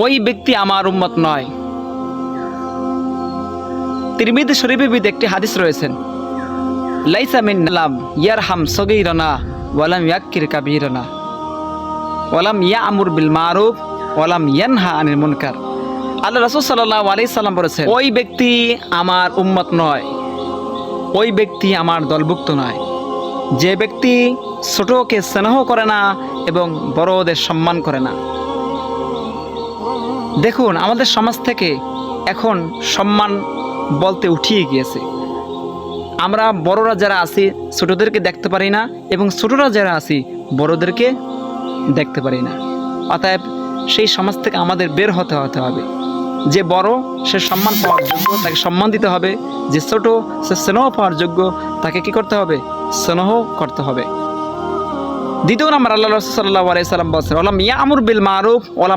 ওই ব্যক্তি আমার উম্মত নয়। তিরমিজি শরীফে একটি হাদিস রয়েছেন, লাইসা মিন্না লাম ইয়ারহাম সগীরানা ওয়ালাম ইয়াক্কির কাবীরানা ওয়ালাম ইয়ামুর বিল মারুফ ওয়ালাম ইয়ানহা আনিল মুনকার। আল্লাহ রাসূল সাল্লাল্লাহু আলাইহি সাল্লাম বলেছেন, ওই ব্যক্তি আমার উম্মত নয়, ওই ব্যক্তি আমার দলভুক্ত নয়, যে ব্যক্তি ছোটকে স্নেহ করে না এবং বড়দের সম্মান করে না। দেখুন, আমাদের সমাজ থেকে এখন সম্মান বলতে উঠিয়ে গিয়েছে। আমরা বড়রা যারা আছি ছোটদেরকে দেখতে পারি না, এবং ছোটরা যারা আছি বড়দেরকে দেখতে পারি না। অতএব সেই সমাজ থেকে আমাদের বের হতে হবে। যে বড় সে সম্মান পাওয়ার যোগ্য, তাকে সম্মান দিতে হবে। যে ছোট সে স্নেহ পাওয়ার যোগ্য, তাকে কি করতে হবে? স্নেহ করতে হবে। দ্বিতীয় নাম্বার, আল্লাহ রাসূল সাল্লাল্লাহু আলাইহি সাল্লাম বলেছেন, ওয়ালাম ইয়ামুর বিল মারুফ ওয়ালাম